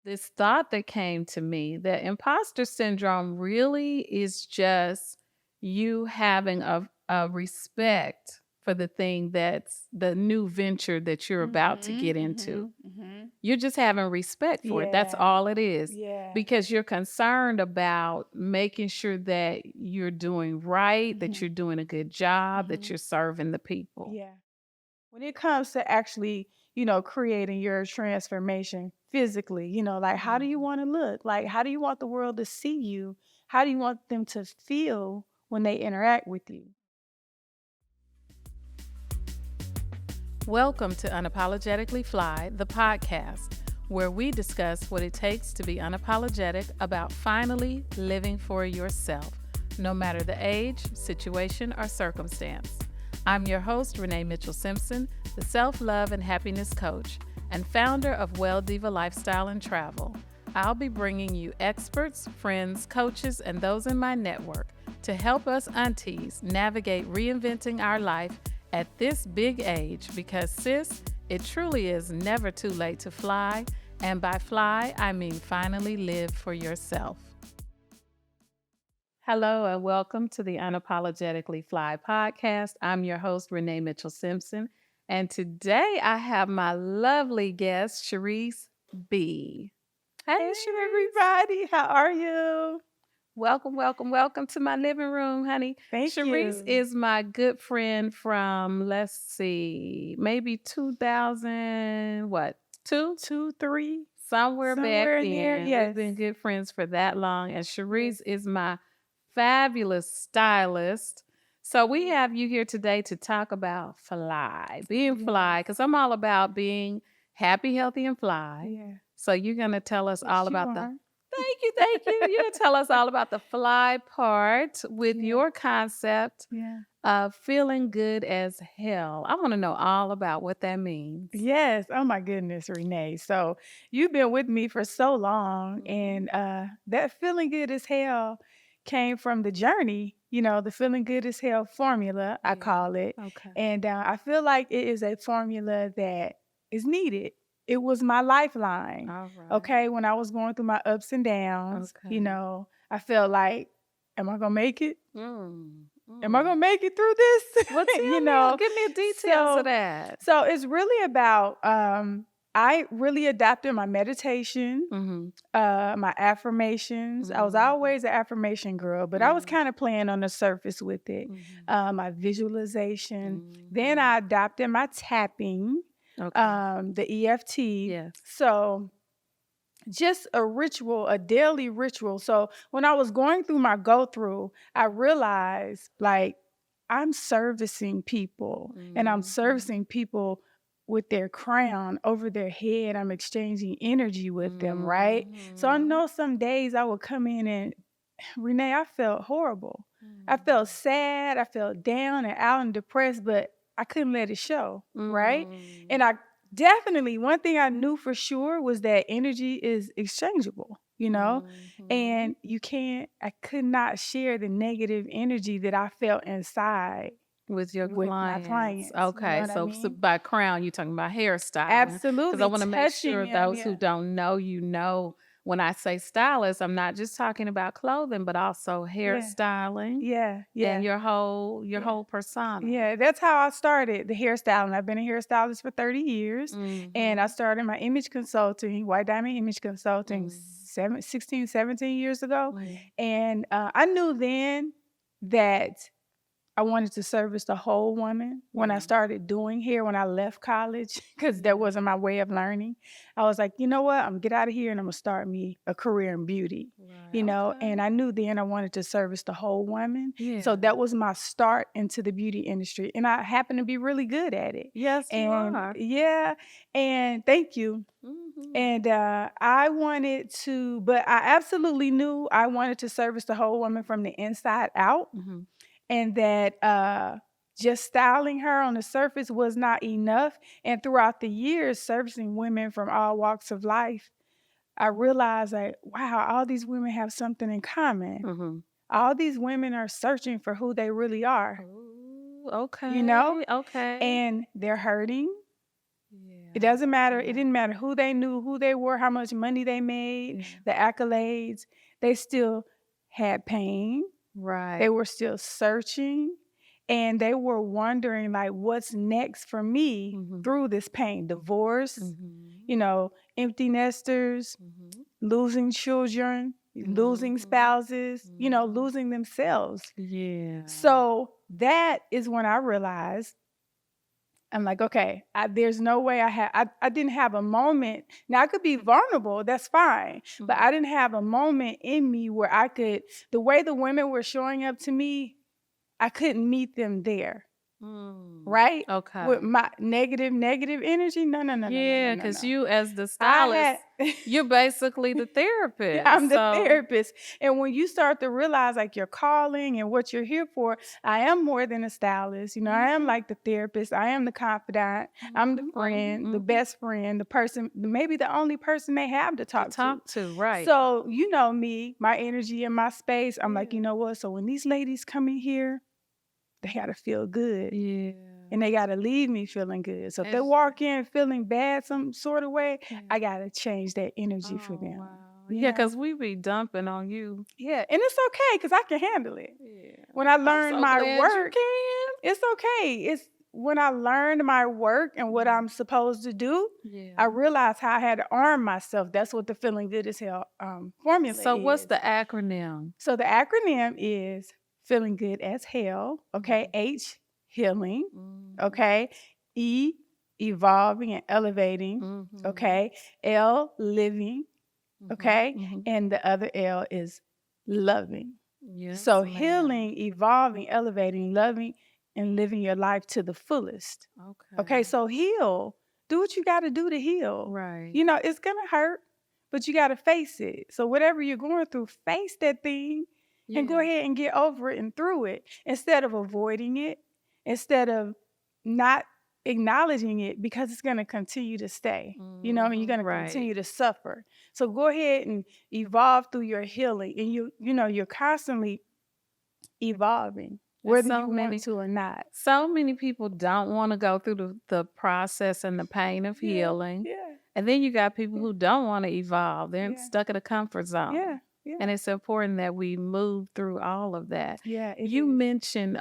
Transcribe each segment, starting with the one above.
this thought that came to me that imposter syndrome really is just you having a respect for the thing that's the new venture that you're about to Mhm, get into. mhm, mhm. You're just having respect for it. That's Yeah, all it is. yeah. Because you're concerned about making sure that you're doing right, that you're Mhm, doing a good job, that mhm. you're serving the people. Yeah. When it comes to actually, creating your transformation physically, like how do you Mhm. want to look? Like how do you want the world to see you? How do you want them to feel when they interact with you? Welcome to Unapologetically Fly, the podcast, where we discuss what it takes to be unapologetic about finally living for yourself, no matter the age, situation, or circumstance. I'm your host, Renee Mitchell Simpson, the self love and happiness coach and founder of Well Diva Lifestyle and Travel. I'll be bringing you experts, friends, coaches, and those in my network to help us aunties navigate reinventing our life at this big age because, sis, it truly is never too late to fly. And by fly, I mean finally live for yourself. Hello, and welcome to the Unapologetically Fly podcast. I'm your host, Renee Mitchell Simpson. And today I have my lovely guest, Cherise B. Hey, Hey Cherise. everybody, how are you? Welcome to my living room, honey. Thank Cherise you. is my good friend from, let's see, maybe 2000, what, two? 2, 3, Somewhere back somewhere in there. then. We've Yes. been good friends for that long. And Yes. Cherise is my fabulous stylist. So we Yes. have you here today to talk about being fly, Yes. because I'm all about being happy, healthy, and fly. Yeah. So you're going to tell us all Yes, you about are. thank you. You're going to tell us all about the fly part with Yeah. your concept Yeah. of feeling good as hell. I want to know all about what that means. Yes. Oh my goodness, Renee. So you've been with me for so long, Mhm. and that feeling good as hell came from the journey. The feeling good as hell formula, I Yeah. call it, Okay. and I feel like it is a formula that is needed. It was my lifeline. All right. Okay, when I was going through my ups and downs, Okay. I felt like, am I gonna make it? Mm, Am I mm. gonna make it through this? Well, you tell me, know. give me the details of So that. so it's really about I really adapted my meditation, Mhm, my affirmations. I was mhm, always an affirmation girl, but I was mm, kind of playing on the surface with it. mhm, My visualization. Then mhm. I adopted my tapping, Okay. the EFT. Yes. So just a ritual, a daily ritual. So when I was going through my go through, I realized like I'm servicing people and I'm Mhm, servicing people with their crown over their head. I'm exchanging energy with them, right? So I mhm, know some days I would come in and Renee, I felt horrible. I felt mm, sad, I felt down and out and depressed, but I couldn't let it show, right? mm, And I definitely one thing I knew for sure was that energy is exchangeable, mhm. and I could not share the negative energy that I felt inside With your with my clients. clients. You know Okay, what I so mean? by crown, you're talking about hairstyling, because I Absolutely. wanna make Touching sure them. those Yeah. who don't know, when I say stylist, I'm not just talking about clothing, but also Yeah. hairstyling Yeah. and Yeah. your Yeah. whole persona. Yeah, that's how I started the hairstyling. I've been a hairstylist for 30 years, and I Mhm, started my image consulting, White Diamond Image Consulting, mhm, 16, 17 years ago. mhm, And I knew then that I wanted to service the whole woman when I yeah, started doing hair when I left college because that yeah. wasn't my way of learning. I was like, you know what? I'm gonna get out of here and I'm gonna start me a career in beauty. Right, okay. And I knew then I wanted to service the whole woman. So Yeah. that was my start into the beauty industry. And I happen to be really good at it. Yes, you And are. yeah, and thank you. Mhm, And I wanted to, but I absolutely knew I wanted to service the whole woman from the inside out, mhm, and that just styling her on the surface was not enough. And throughout the years, servicing women from all walks of life, I realized that, wow, all these women have something in common. mhm. All these women are searching for who they really are, Ooh, you know, okay, okay. and they're hurting, It doesn't matter. Yeah. It didn't matter who they knew, who they were, how much money they made, the accolades. They still had pain. Right. They were still searching, and they were wondering, like, what's next for me through this pain? Divorce, empty nesters, losing children, losing spouses, losing themselves. Yeah. So that is when I realized, I'm like, okay, there's no way I didn't have a moment. Now I could be vulnerable, that's fine. But I didn't have a moment in me where I could, the way the women were showing up to me, I couldn't meet them there. Right? Okay. With my negative energy. No. Yeah, because you as the stylist, you're basically the therapist. I'm the therapist. And when you start to realize like your calling and what you're here for, I am more than a stylist. I am like the therapist. I am the confidant. I'm the friend, the best friend, the person, maybe the only person they have to talk to. Right. So you know me, my energy and my space. I'm like, you know what? So when these ladies come in here, they got to feel good. Yeah. And they got to leave me feeling good. So if they walk in feeling bad some sort of way, I got to change that energy for them. Wow. Yeah, because we be dumping on you. Yeah, and it's okay because I can handle it. Yeah. When I learned my work, it's okay. It's when I learned my work and what I'm supposed to do, I realized how I had to arm myself. That's what the Feeling Good as Hell formula is. So what's the acronym? So the acronym is Feeling Good as Hell, okay? H, healing, okay? E, evolving and elevating, okay? L, living, okay? And the other L is loving. Yes, so healing, evolving, elevating, loving, and living your life to the fullest. Okay, so heal. Do what you got to do to heal. Right. It's going to hurt, but you got to face it. So whatever you're going through, face that thing. Yeah. And go ahead and get over it and through it instead of avoiding it, instead of not acknowledging it because it's going to continue to stay, and you're going to continue to suffer. So go ahead and evolve through your healing, and you're constantly evolving, whether you want to or not. So many people don't want to go through the process and the pain of healing. Yeah. And then you got people who don't want to evolve. They're stuck in a comfort zone. Yeah. Yeah. And it's important that we move through all of that. Yeah, you mentioned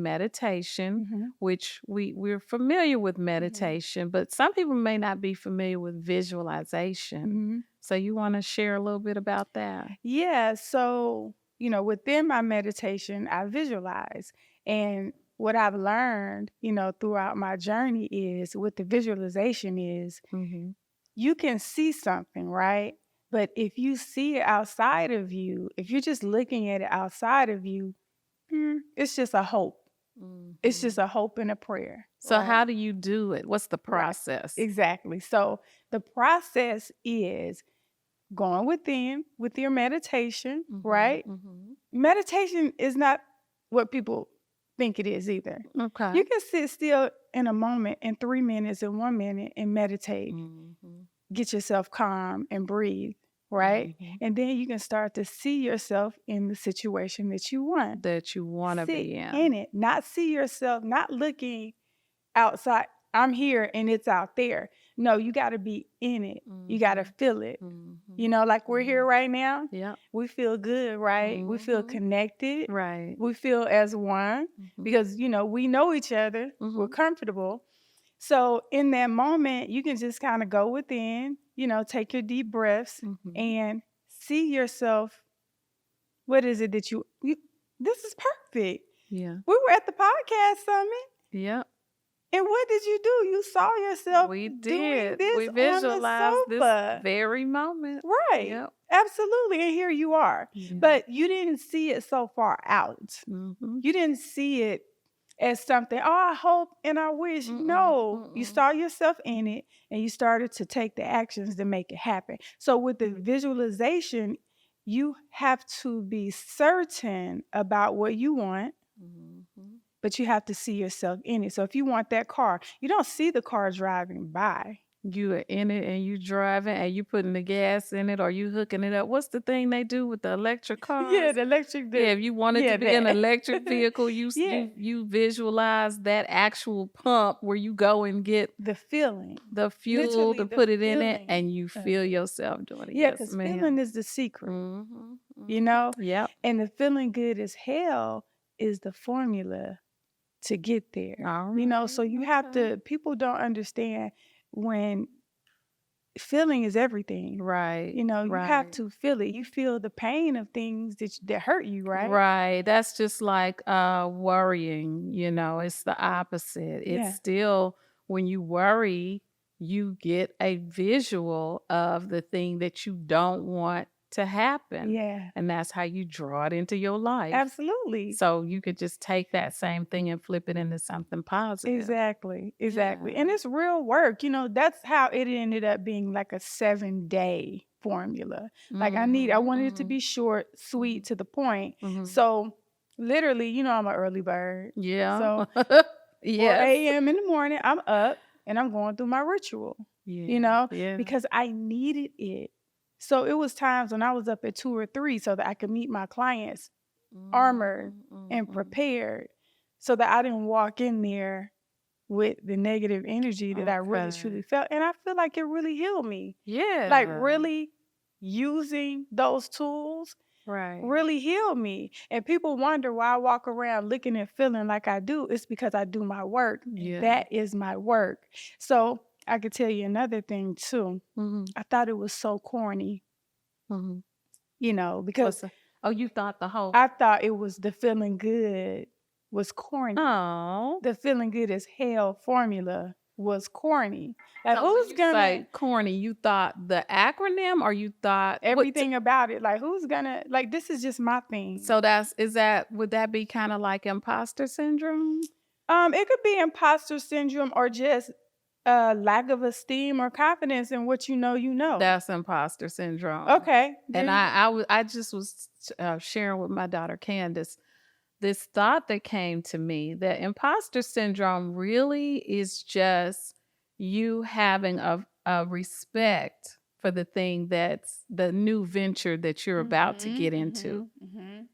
meditation, which we're familiar with meditation, but some people may not be familiar with visualization. So you want to share a little bit about that? Yeah. So, within my meditation, I visualize. And what I've learned, throughout my journey is with the visualization is you can see something, right? But if you see it outside of you, if you're just looking at it outside of you, it's just a hope. It's just a hope and a prayer. So how do you do it? What's the process? Right. Exactly. So the process is going within with your meditation, right? Meditation is not what people think it is either. Okay. You can sit still in a moment, in 3 minutes, in 1 minute, and meditate. Get yourself calm and breathe. Right? And then you can start to see yourself in the situation that you want. That you want to be in it. Not see yourself, not looking outside. I'm here and it's out there. No, you got to be in it. You got to feel it. Like we're here right now. Yeah. We feel good, right? We feel connected. Right. We feel as one because, we know each other. We're comfortable. So in that moment, you can just kind of go within, take your deep breaths and see yourself. What is it that this is perfect. Yeah. We were at the podcast summit. Yeah. And what did you do? You saw yourself. We did. Doing this. We visualized this very moment. Right. Yep. Absolutely. And here you are. But you didn't see it so far out. You didn't see it as something, I hope and I wish. No, you saw yourself in it and you started to take the actions to make it happen. So with the visualization, you have to be certain about what you want, but you have to see yourself in it. So if you want that car, you don't see the car driving by. You are in it and you driving and you putting the gas in it or you hooking it up. What's the thing they do with the electric Yeah, cars? the electric. Yeah, if you wanted to be an that. electric vehicle, Yeah, you visualize that actual pump where you go and get the feeling, the fuel literally to the put it in it feeling and you of feel it. yourself doing it. Yeah, Yes, because feeling ma'am. is the secret, Mhm. you Mhm. know? Yep. And the feeling good as hell is the formula to get there. All So right. you have Okay. to, people don't understand when feeling is everything. Right. You have Right. to feel it. You feel the pain of things that hurt you, right? Right. That's just like worrying, it's the opposite. It's Yeah. still when you worry, you get a visual of the thing that you don't want to happen. Yeah. And that's how you draw it into your life. Absolutely. So you could just take that same thing and flip it into something positive. Exactly. Exactly. Yeah. And it's real work. That's how it ended up being like a 7-day formula. Like I wanted it to be short, sweet, to the point. Mhm. So literally, I'm an early bird. Yeah. So 4 Yes. a.m. in the morning, I'm up and I'm going through my ritual, Yeah. Yeah. because I needed it. So it was times when I was up at 2 or 3 so that I could meet my clients armored and prepared, so that I didn't walk in there with the negative energy that I really truly Okay. felt. And I feel like it really healed me. Like Yeah. really using those tools Right. really healed me. And people wonder why I walk around looking and feeling like I do. It's because I do my work. Yeah. And that is my work. So I could tell you another thing too. Mhm. I thought it was so corny, Mhm. because Oh, you thought the whole I thought it was the feeling good was corny. Oh. The feeling good as hell formula was corny. Like So when who's you gonna say corny, you thought the acronym or you thought everything about it? Like who's gonna like this is just my thing. So would that be kind of like imposter syndrome? It could be imposter syndrome or just lack of esteem or confidence in what you know. That's imposter syndrome. Okay. And I just was sharing with my daughter Candace this thought that came to me that imposter syndrome really is just you having a respect for the thing that's the new venture that you're about to get into.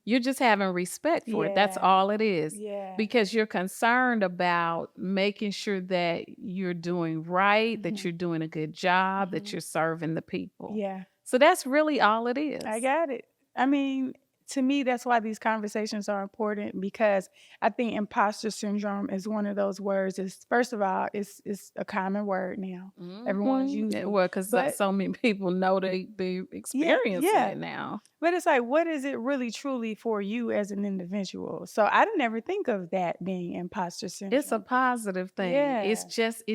You're just having respect for it. That's Yeah. all it is. Yeah. Because you're concerned about making sure that you're doing right, that you're doing a good job, that you're serving the people. Yeah. So that's really all it is. I got it. I mean, to me, that's why these conversations are important, because I think imposter syndrome is one of those words. First of all, it's a common word now. Everyone's using. Well, because But so many people know they experiencing yeah. it now. But it's like, what is it really truly for you as an individual? So I didn't ever think of that being imposter syndrome. It's a positive thing. Yeah. It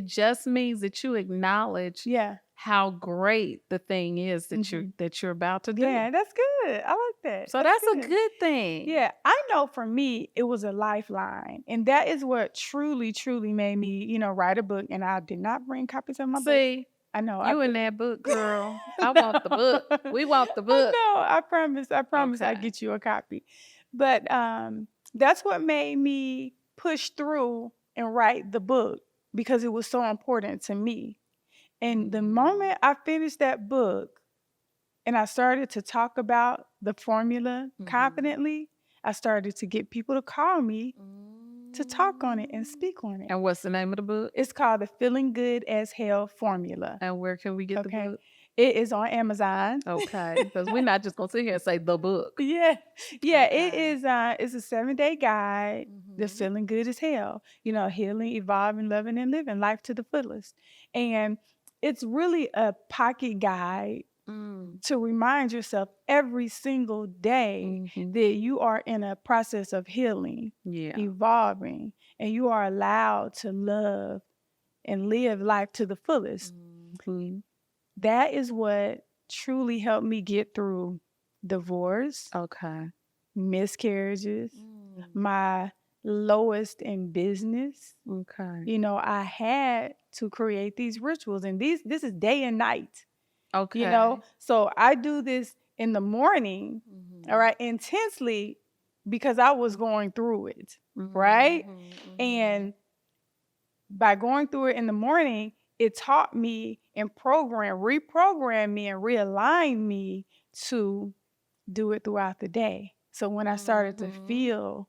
just means that you acknowledge Yeah. how great the thing is that you're about to do. Yeah, that's good. I like that. So that's a good thing. Yeah, I know for me, it was a lifeline. And that is what truly, truly made me, write a book. And I did not bring copies of my book. See, I know. you in that book, girl. I want the book. We want the book. No, I promise. I Okay. get you a copy. But that's what made me push through and write the book, because it was so important to me. And the moment I finished that book and I started to talk about the formula confidently, I started to get people to call me to talk on it and speak on it. And what's the name of the book? It's called the Feeling Good as Hell Formula. And where can we get the book? It is on Amazon. Okay, because we're not just gonna sit here and say the book. Yeah. Okay. It is. It's a 7-day guide. The Feeling Good as Hell. Healing, evolving, loving, and living life to the fullest. And it's really a pocket guide to remind yourself every single day that you are in a process of healing, evolving, and you are allowed to love and live life to the fullest. That is what truly helped me get through divorce, miscarriages, my lowest in business. I had to create these rituals, and this is day and night. So I do this in the morning, all right, intensely, because I was going through it, right? And by going through it in the morning, it taught me and reprogrammed me and realigned me to do it throughout the day. So when I started to feel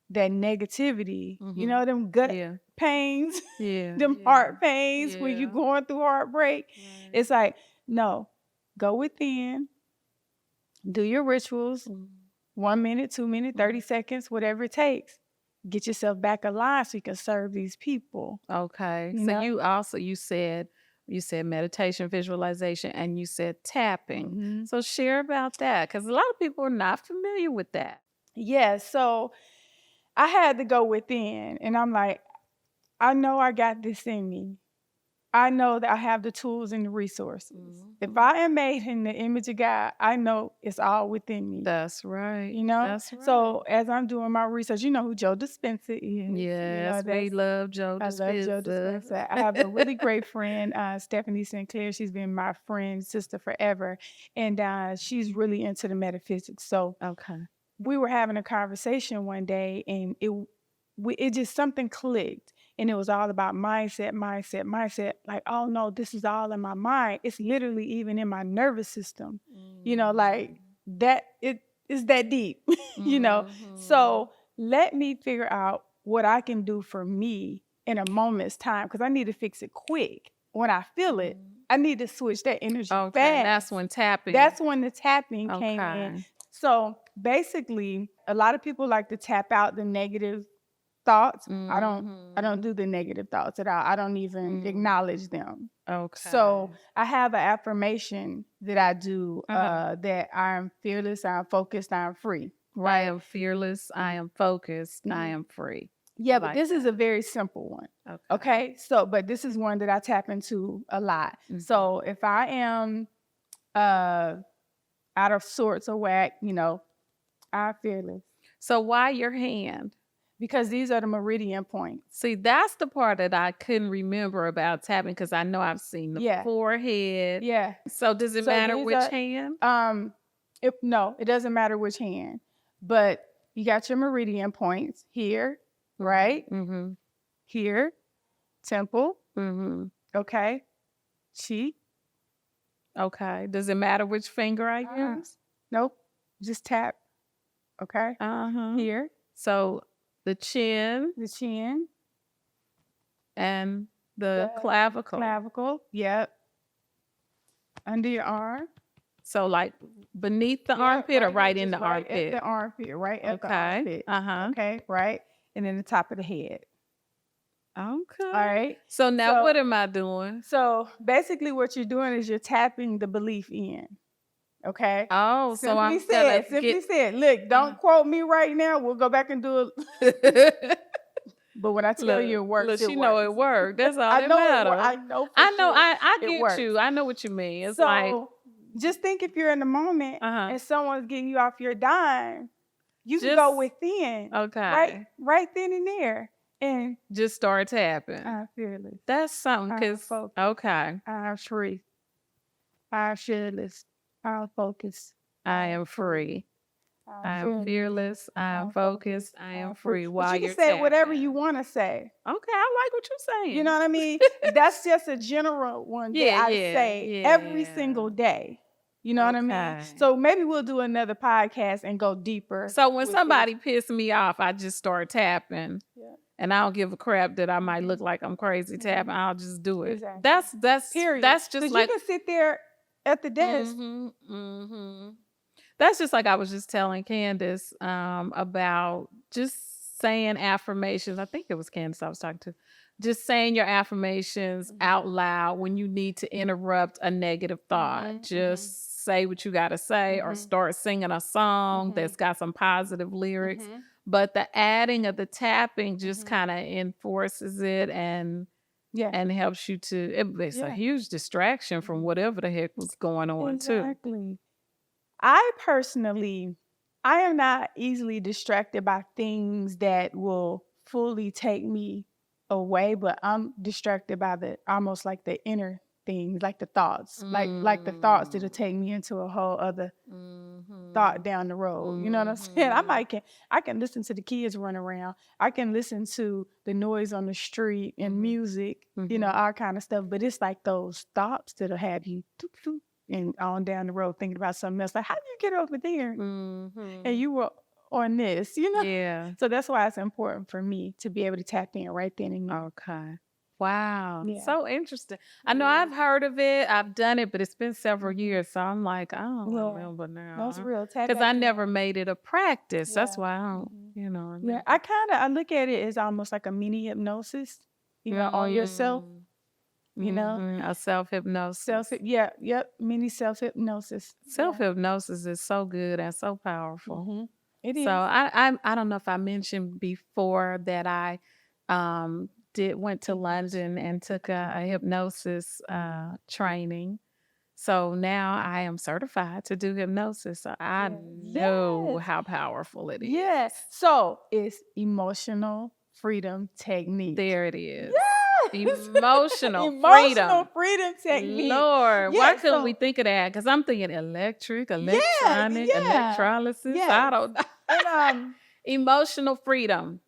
that negativity, you know, them gut pains, them heart pains when you're going through heartbreak, it's like, no, go within, do your rituals, 1 minute, 2 minutes, 30 seconds, whatever it takes. Get yourself back alive so you can serve these people. Okay. So you said meditation, visualization, and you said tapping. So share about that, because a lot of people are not familiar with that. Yeah. So I had to go within, and I'm like, I know I got this in me. I know that I have the tools and the resources. If I am made in the image of God, I know it's all within me. That's right. You know? That's right. So as I'm doing my research, you know who Joe Dispenza is. Yes, we love Joe Dispenza. I love Joe Dispenza. I have a really great friend, Stephanie Sinclair. She's been my friend, sister forever. And she's really into the metaphysics. So we were having a conversation one day, and it just something clicked. And it was all about mindset. Like, oh no, this is all in my mind. It's literally even in my nervous system. You know, like that, it is that deep, you know? So let me figure out what I can do for me in a moment's time, because I need to fix it quick. When I feel it, I need to switch that energy fast. That's when tapping. That's when the tapping came in. So basically, a lot of people like to tap out the negative thoughts. I don't do the negative thoughts at all. I don't even acknowledge them. So I have an affirmation that I do that I am fearless, I am focused, I am free. Right? I am fearless, I am focused, I am free. Yeah, but this is a very simple one. Okay. So, but this is one that I tap into a lot. So if I am out of sorts or whack, you know, I'm fearless. So why your hand? Because these are the meridian points. See, that's the part that I couldn't remember about tapping, because I know I've seen the forehead. Yeah. So does it matter which hand? No, it doesn't matter which hand. But you got your meridian points here, right? Here, temple. Okay. Cheek. Okay. Does it matter which finger I use? Nope. Just tap. Okay. Here. So the chin, and the clavicle. Yep. Under your arm. So like beneath the armpit, or right in the armpit? At the armpit, right at the armpit. Okay, right. And then the top of the head. Okay. All right. So now what am I doing? So basically what you're doing is you're tapping the belief in. Okay. Oh, so I'm simply said, look, don't quote me right now. We'll go back and do it. But when I tell you it works, you know it worked. That's all that matters. I know. I get you. I know what you mean. It's like, just think if you're in the moment and someone's getting you off your dime, you can go within. Okay. Right then and there. And just start tapping. I'm fearless. That's something. I'm free. I'm fearless. I'm focused. I am free. I am fearless. I am focused. I am free. While you can say whatever you want to say. Okay, I like what you're saying. You know what I mean? That's just a general one that I say every single day. You know what I mean? So maybe we'll do another podcast and go deeper. So when somebody pisses me off, I just start tapping. And I don't give a crap that I might look like I'm crazy tapping. I'll just do it. Exactly. That's period. That's just like you can sit there at the desk. That's just like I was just telling Candace about just saying affirmations. I think it was Candace I was talking to. Just saying your affirmations out loud when you need to interrupt a negative thought. Just say what you got to say, or start singing a song that's got some positive lyrics. But the adding of the tapping just kind of enforces it and helps you to, it's a huge distraction from whatever the heck was going on too. Exactly. I personally, I am not easily distracted by things that will fully take me away, but I'm distracted by almost like the inner things, like the thoughts, like the thoughts that'll take me into a whole other thought down the road. You know what I'm saying? I can listen to the kids run around. I can listen to the noise on the street and music, all kind of stuff. But it's like those thoughts that'll have you and on down the road thinking about something else. Like, how did you get over there? And you were on this, Yeah. So that's why it's important for me to be able to tap in right then and there. Okay. Wow. Yeah. So interesting. I know I've heard of it. I've done it, but it's been several years. So I'm like, I don't remember now. No, it's real. Tap Because back I in. never made it a practice. That's Yeah. why I don't, Yeah, I look at it as almost like a mini hypnosis, on yourself, a self-hypnosis. mini self-hypnosis. Self-hypnosis is so good and so powerful. It is. So I don't know if I mentioned before that I went to London and took a hypnosis training. So now I am certified to do hypnosis. So I know how powerful it is. Yes. So it's emotional freedom technique. There it is. Yes. Emotional freedom technique. Lord, why couldn't we think of that? Because I'm thinking electronic, electrolysis. I don't know. And, emotional freedom.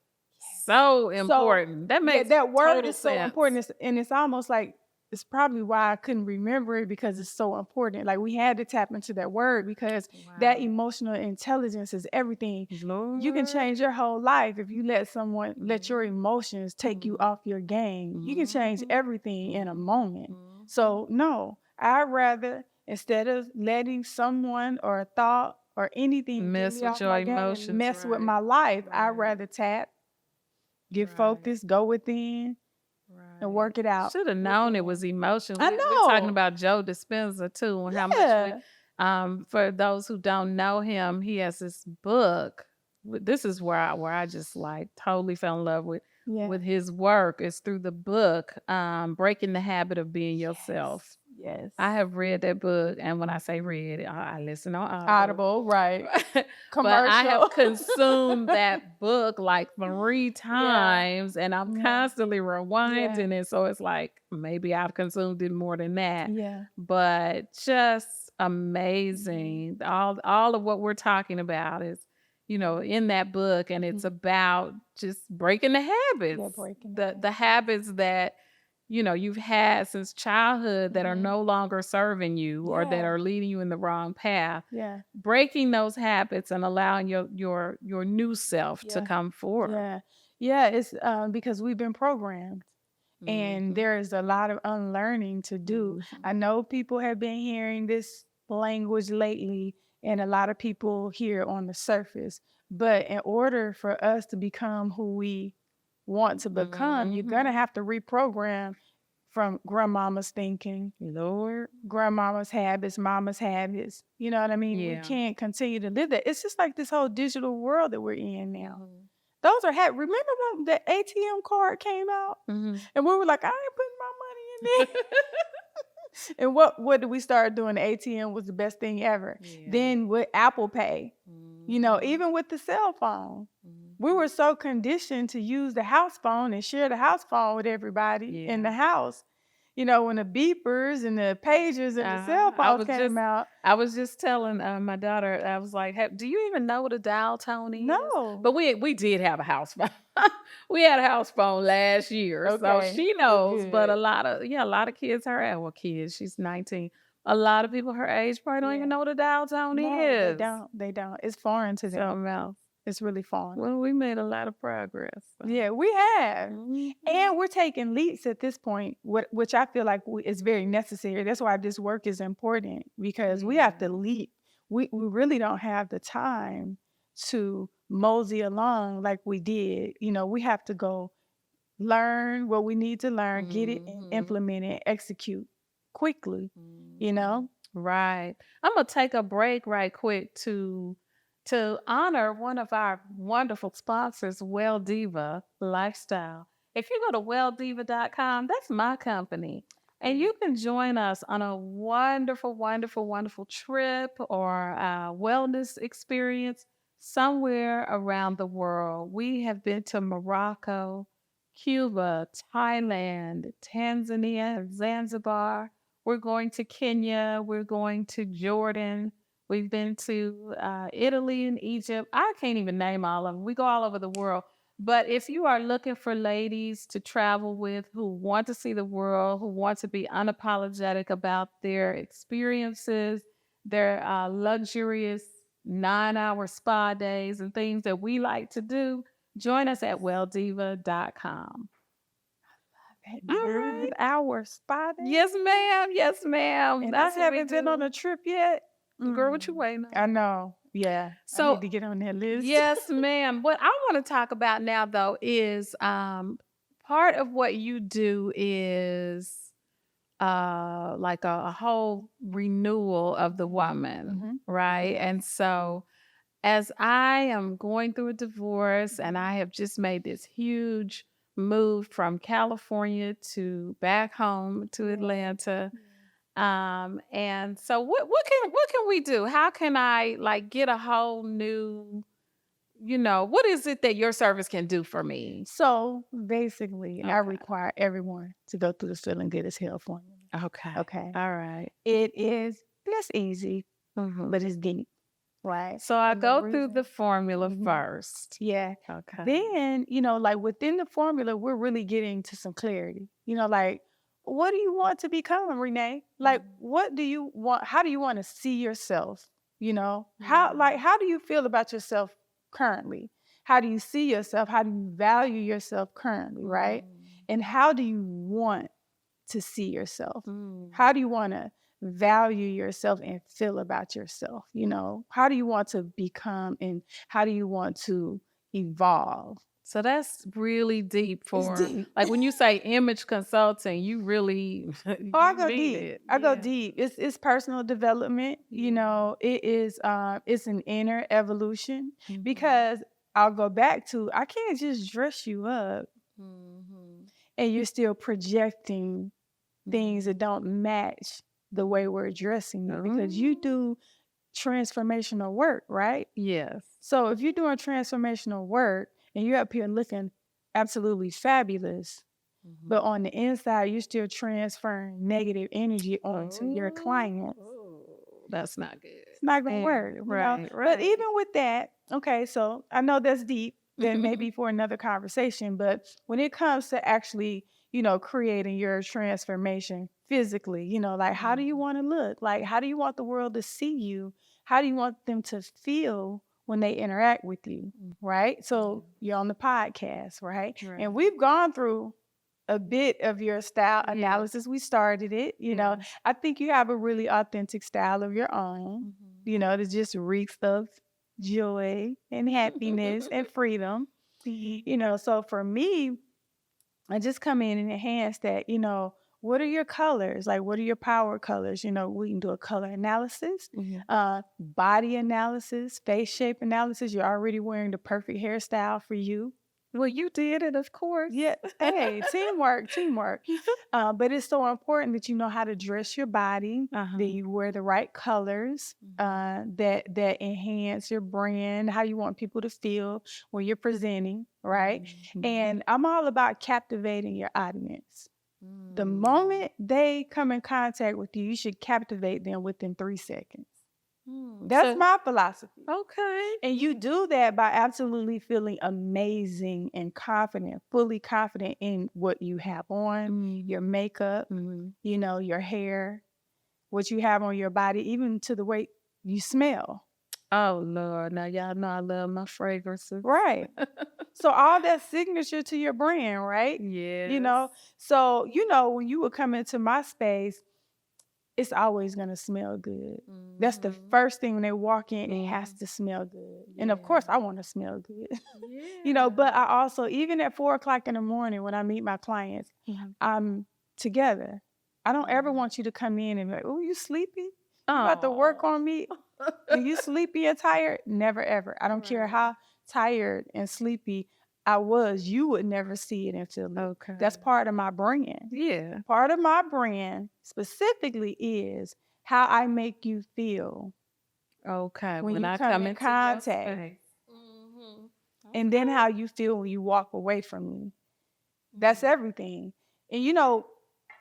So important. That makes that word total is so sense. important. And it's almost like it's probably why I couldn't remember it, because it's so important. Like, we had to tap into that word, because that emotional intelligence is everything. Lord. You can change your whole life if you let your emotions take you off your game. You can change everything in a moment. So no, I'd rather, instead of letting someone or a thought or anything mess with your emotions, mess with my life, I'd rather tap, get focused, go within, and work it out. Should have known it was emotion. I know. We're talking about Joe Dispenza too, and how much for those who don't know him, he has this book. This is where I just like totally fell in love with his work. It's through the book, Breaking the Habit of Being Yourself. Yes. I have read that book, and when I say read, I listen on Audible, right. Commercial. But I have consumed that book like 3 times, and I'm constantly rewinding it. So it's like maybe I've consumed it more than that. Yeah. But just amazing. All of what we're talking about is, in that book, and it's about just breaking the habits. Yeah, breaking the habits that you've had since childhood that are no longer serving you or that are leading you in the wrong path. Yeah. Breaking those habits and allowing your new self to come forward. Yeah. Yeah, it's because we've been programmed. And there is a lot of unlearning to do. I know people have been hearing this language lately, and a lot of people hear on the surface. But in order for us to become who we want to become, you're gonna have to reprogram from grandmama's thinking, grandmama's habits, mama's habits. You know what I mean? We can't continue to live that. It's just like this whole digital world that we're in now. Those are remember when the ATM card came out, and we were like, I ain't putting my money in there. And what did we start doing? The ATM was the best thing ever. Then with Apple Pay, even with the cell phone, we were so conditioned to use the house phone and share the house phone with everybody in the house. When the beepers and the pagers and the cell phones came out. I was just telling my daughter, I was like, hey, do you even know what a dial tone is? No. But we did have a house phone. We had a house phone last year. So she knows. Good. But a lot of kids kids, she's 19. A lot of people her age probably don't even know what a dial tone is. They don't. It's foreign to them. Something else. It's really fun. Well, we made a lot of progress. So. Yeah, we have. And we're taking leaps at this point, which I feel like is very necessary. That's why this work is important, because we have to leap. We really don't have the time to mosey along like we did. We have to go learn what we need to learn, get it, and implement it, execute quickly, Right. I'm going to take a break right quick to honor one of our wonderful sponsors, Well Diva Lifestyle. If you go to welldiva.com, that's my company. And you can join us on a wonderful, wonderful, wonderful trip or wellness experience somewhere around the world. We have been to Morocco, Cuba, Thailand, Tanzania, Zanzibar, We're going to Kenya. We're going to Jordan. We've been to Italy and Egypt. I can't even name all of them. We go all over the world. But if you are looking for ladies to travel with who want to see the world, who want to be unapologetic about their experiences, their luxurious 9-hour spa days and things that we like to do, join us at welldiva.com. All right. Our spa day. Yes, ma'am. Yes, ma'am. And That's I haven't been on a trip yet. Girl, what you waiting on? I know. Yeah. So I need to get on that list. yes, ma'am. What I want to talk about now, though, is part of what you do is like a whole renewal of the woman, right? And so as I am going through a divorce and I have just made this huge move from California to back home to Atlanta. And so what can we do? How can I like get a whole new, what is it that your service can do for me? So basically, I require everyone to go through the feeling good as hell formula. Okay. Okay. All right. That's easy, but it's deep. Right. So I go through the formula first. Yeah. Okay. Then, like within the formula, we're really getting to some clarity. Like, what do you want to become, Renee? Like, what do you want? How do you want to see yourself? How do you feel about yourself currently? How do you see yourself? How do you value yourself currently? Right. And how do you want to see yourself? How do you want to value yourself and feel about yourself? How do you want to become and how do you want to evolve? So that's really deep like when you say image consulting, you really I go deep. I go deep. It's personal development. It is it's an inner evolution because I'll go back to I can't just dress you up and you're still projecting things that don't match the way we're dressing you because you do transformational work, right? Yes. So if you're doing transformational work and you're up here looking absolutely fabulous, but on the inside you're still transferring negative energy onto your clients. That's not good. It's not gonna work. Right. But even with that, okay, so I know that's deep. That may be for another conversation, but when it comes to actually creating your transformation physically, like how do you want to look? Like how do you want the world to see you? How do you want them to feel when they interact with you? Right? So you're on the podcast, right? And we've gone through a bit of your style analysis. We started it, I think you have a really authentic style of your own, that just reeks of joy and happiness and freedom. So for me, I just come in and enhance that, what are your colors? Like, what are your power colors? We can do a color analysis, body analysis, face shape analysis. You're already wearing the perfect hairstyle for you. Well, you did it, of course. Yeah. Hey, teamwork. But it's so important that you know how to dress your body, that you wear the right colors, that enhance your brand, how you want people to feel when you're presenting, right? And I'm all about captivating your audience. The moment they come in contact with you, you should captivate them within 3 seconds. That's my philosophy. Okay. And you do that by absolutely feeling amazing and confident, fully confident in what you have on, your makeup, your hair, what you have on your body, even to the way you smell. Oh, Lord. Now, y'all know I love my fragrances. Right. So all that signature to your brand, right? Yeah. So, when you would come into my space, it's always going to smell good. That's the first thing when they walk in, it has to smell good. And of course, I want to smell good. But I also, even at 4:00 in the morning when I meet my clients, I'm together. I don't ever want you to come in and be like, oh, you sleepy? You about to work on me? Are you sleepy and tired? Never, ever. I don't care how tired and sleepy I was, you would never see it and feel it. Okay. That's part of my brand. Yeah. Part of my brand specifically is how I make you feel. Okay. When you come in contact. And then how you feel when you walk away from me. That's everything. And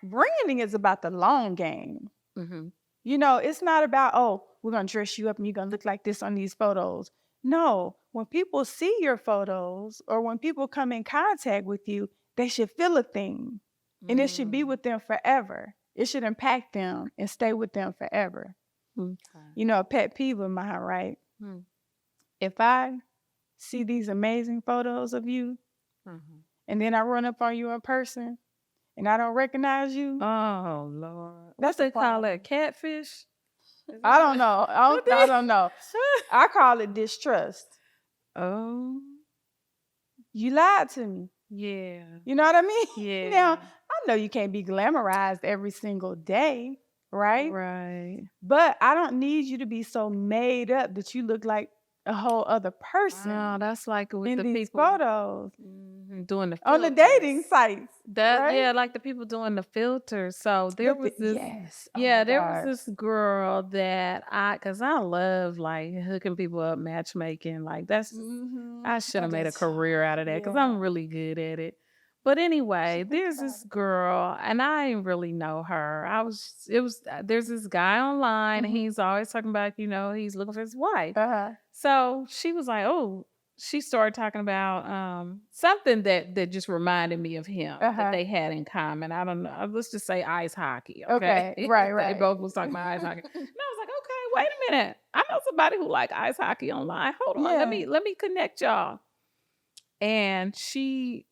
Branding is about the long game. Mm-hmm. You know, it's not about, oh, we're going to dress you up and you're going to look like this on these photos. No, when people see your photos or when people come in contact with you, they should feel a thing. And it should be with them forever. It should impact them and stay with them forever. Okay. You know, a pet peeve of mine, right? Mm-hmm. If I see these amazing photos of you and then I run up on you in person and I don't recognize you, Oh, Lord. That's What they the call problem. it? Catfish? I don't know. I don't know. I call it distrust. Oh, You lied to me. yeah. You know what I mean? Yeah. Now, I know you can't be glamorized every single day, right? Right. But I don't need you to be so made up that you look like a whole other person Oh, that's like with in the these people photos doing the on the filters. dating sites. That right? Yeah, like the people doing the filters. So there was this yes. Oh yeah, my there God. was this girl that cause I love like hooking people up, matchmaking. Like that's I should have made a career out of that because I'm really good at it. But anyway, there's this girl, and I didn't really know her. There's this guy online, and he's always talking about, he's looking for his wife. So she was like, oh, she started talking about something that just reminded me of him that they had in common. I don't know. Let's just say ice hockey. Okay. Right. They both was talking about ice hockey. And I was like, okay, wait a minute. I know somebody who like ice hockey online. Hold on. Yeah. Let me connect y'all. And she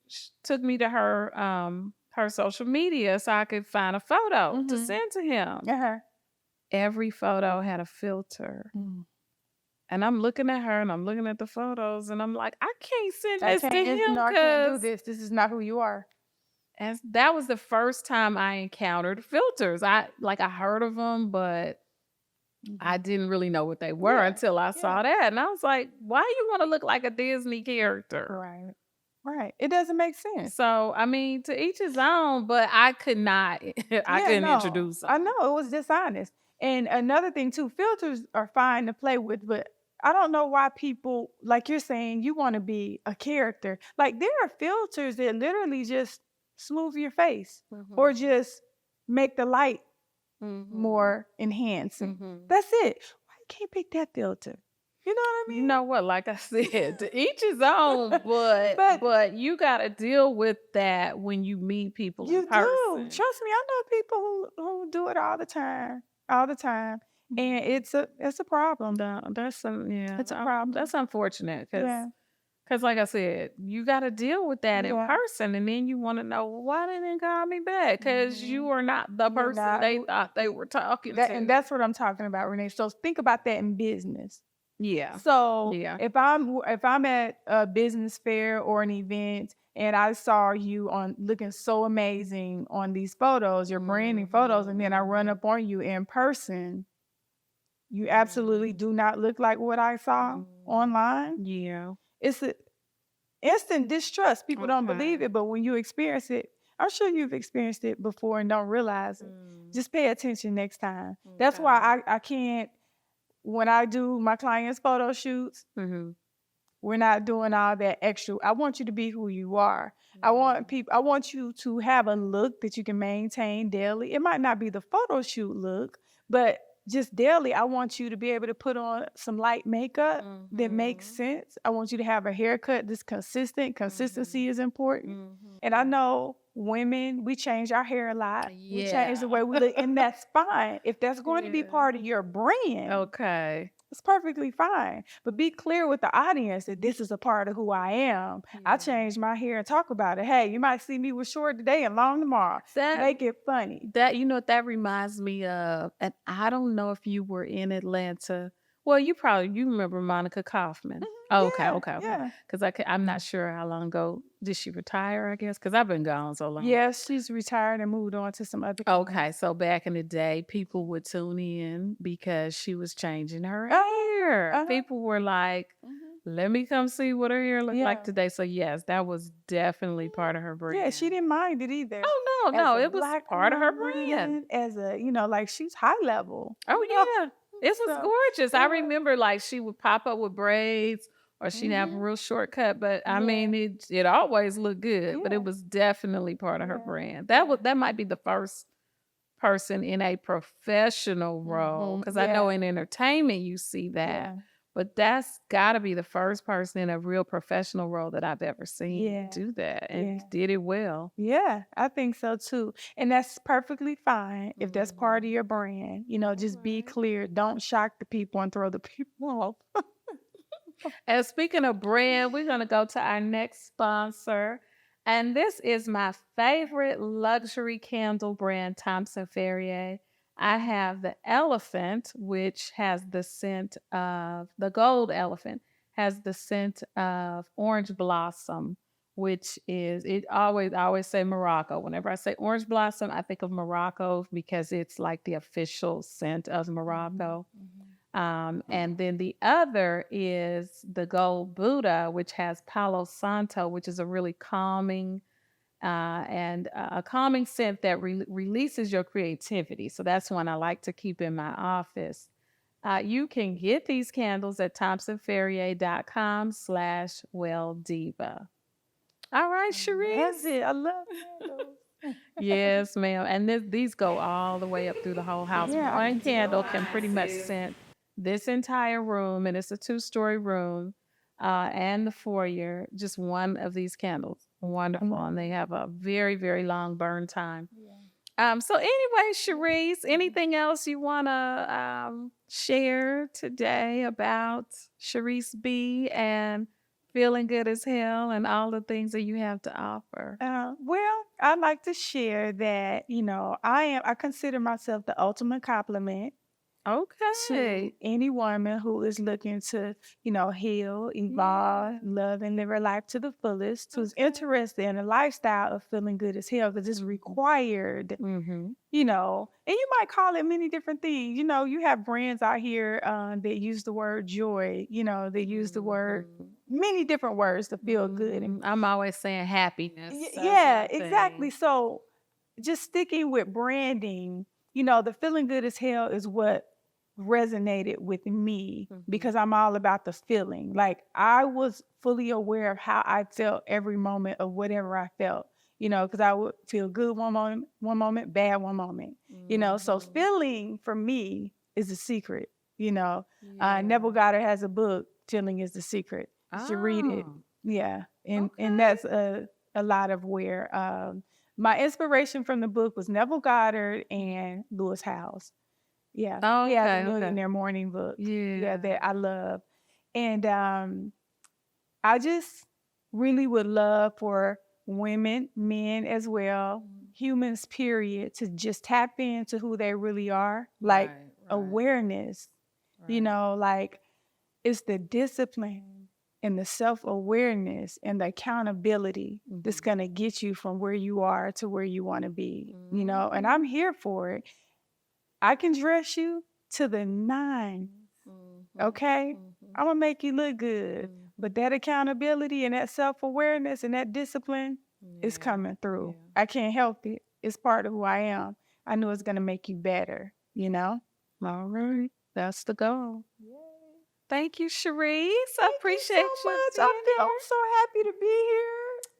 took me to her social media so I could find a photo to send to him. Every photo had a filter. And I'm looking at her and I'm looking at the photos and I'm like, I can't send this to him. No, I can't do this. This is not who you are. And that was the first time I encountered filters. I heard of them, but I didn't really know what they were until I saw that. And I was like, why you want to look like a Disney character? Right. It doesn't make sense. So, I mean, to each his own, but I could not, couldn't introduce them. I know, it was dishonest. And another thing too, filters are fine to play with, but I don't know why people, like you're saying, you want to be a character. Like there are filters that literally just smooth your face or just make the light more enhancing. That's it. Why you can't pick that filter? You know what I mean? You know what? Like I said, to each his own, but you got to deal with that when you meet people in person. You do. Trust me, I know people who do it all the time. And it's a problem. It's a problem. That's unfortunate because like I said, you got to deal with that in person, and then you want to know, well, why didn't they call me back? Because you are not the person they thought they were talking to. And that's what I'm talking about, Renee. So think about that in business. Yeah. So if I'm at a business fair or an event and I saw you looking so amazing on these photos, your branding photos, and then I run up on you in person, you absolutely do not look like what I saw online. Yeah. It's an instant distrust. People don't believe it, but when you experience it, I'm sure you've experienced it before and don't realize it. Just pay attention next time. That's why I can't. When I do my clients' photo shoots, we're not doing all that extra. I want you to be who you are. I want you to have a look that you can maintain daily. It might not be the photo shoot look, but just daily, I want you to be able to put on some light makeup that makes sense. I want you to have a haircut that's consistent. Consistency is important. And I know women, we change our hair a lot. We change the way we look, and that's fine. If that's going to be part of your brand, it's perfectly fine. But be clear with the audience that this is a part of who I am. I changed my hair and talk about it. Hey, you might see me with short today and long tomorrow. Make it funny. That reminds me of, and I don't know if you were in Atlanta. Well, you remember Monica Kaufman. Okay. Because I'm not sure how long ago did she retire, I guess, because I've been gone so long. Yeah, she's retired and moved on to some other company. Okay, so back in the day, people would tune in because she was changing her hair. People were like, let me come see what her hair looked like today. So yes, that was definitely part of her brand. Yeah, she didn't mind it either. Oh, no, it was part of her brand. As a, like she's high level. Oh, yeah. It was gorgeous. I remember like she would pop up with braids or she'd have a real shortcut. But I Yeah. mean, it always looked good, but Yeah. it was definitely part of her Yeah. brand. That might be the first person in a professional role, because I know Yeah. in entertainment you see that. Yeah. But that's got to be the first person in a real professional role that I've ever seen Yeah. do that, and Yeah. did it well. Yeah, I think so too. And that's perfectly fine if that's part of your brand. You know, just be Alright. clear. Don't shock the people and throw the people off. And speaking of brand, we're going to go to our next sponsor. And this is my favorite luxury candle brand, Thompson Ferrier. I have the elephant, which has the scent of the gold elephant, has the scent of orange blossom, which is I always say Morocco. Whenever I say orange blossom, I think of Morocco because it's like the official scent of Morocco. And then the other is the Gold Buddha, which has Palo Santo, which is a really calming and a calming scent that releases your creativity. So that's one I like to keep in my office. You can get these candles at thompsonferrier.com/welldiva. All right, Cherise. That's it. I love candles. Yes, ma'am. And these go all the way up through the whole house. Yeah, I One can candle tell. can pretty much scent this entire room, and it's a 2-story room, and the foyer. Just one of these candles, wonderful, and they have a very, very long burn time. So anyway, Cherise, anything else you want to share today about Cherise B and feeling good as hell and all the things that you have to offer? Well, I'd like to share that, I consider myself the ultimate compliment Okay. to any woman who is looking to, heal, evolve, love, and live her life to the fullest, who's interested in a lifestyle of feeling good as hell, because it's required, Mm-hmm. and you might call it many different things. You have brands out here that use the word joy, they use the word, many different words to feel good. And I'm always saying happiness. yeah, exactly. So just sticking with branding, the feeling good as hell is what resonated with me because I'm all about the feeling. Like I was fully aware of how I felt every moment of whatever I felt, because I would feel good one moment, bad one moment, So feeling for me is the secret, Neville Goddard has a book, Feeling is the Secret. You should read it. Yeah. And that's a lot of where my inspiration from the book was Neville Goddard and Lewis Howes. Yeah. Oh, He has okay, a Millionaire Morning book. Yeah. That I love. And I just really would love for women, men as well, humans, period, to just tap into who they really are. Like awareness, like it's the discipline and the self-awareness and the accountability that's going to get you from where you are to where you want to be, and I'm here for it. I can dress you to the nines, okay? I'm going to make you look good. But that accountability and that self-awareness and that discipline is coming through. I can't help it. It's part of who I am. I know it's going to make you better, All right. That's the goal. Thank you, Cherise. I appreciate you so much. I'm so happy to be here.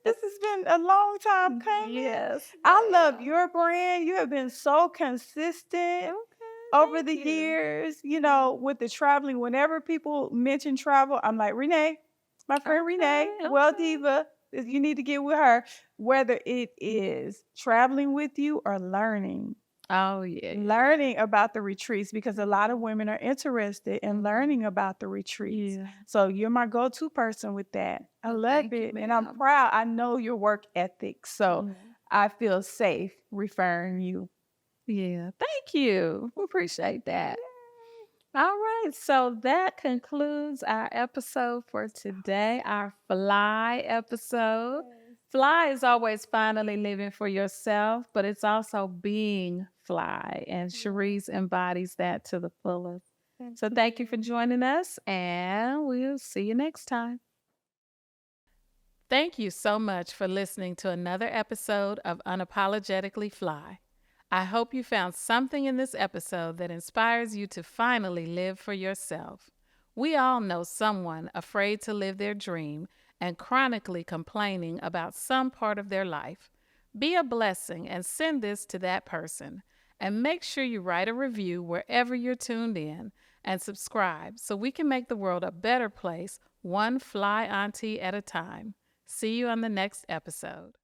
This has been a long time coming. Yes. I love your brand. You have been so consistent over the years, with the traveling. Whenever people mention travel, I'm like, Renee, my friend Renee, Well Diva, you need to get with her, whether it is traveling with you or learning. Oh, yeah. Learning about the retreats, because a lot of women are interested in learning about the retreats. Yeah. So you're my go-to person with that. I love it. And I'm proud. I know your work ethic. So I feel safe referring you. Yeah. Thank you. Appreciate that. All right. So that concludes our episode for today, our Fly episode. Fly is always finally living for yourself, but it's also being fly. And Cherise embodies that to the fullest. So thank you for joining us, and we'll see you next time. Thank you so much for listening to another episode of Unapologetically Fly. I hope you found something in this episode that inspires you to finally live for yourself. We all know someone afraid to live their dream and chronically complaining about some part of their life. Be a blessing and send this to that person. And make sure you write a review wherever you're tuned in and subscribe so we can make the world a better place, one fly auntie at a time. See you on the next episode.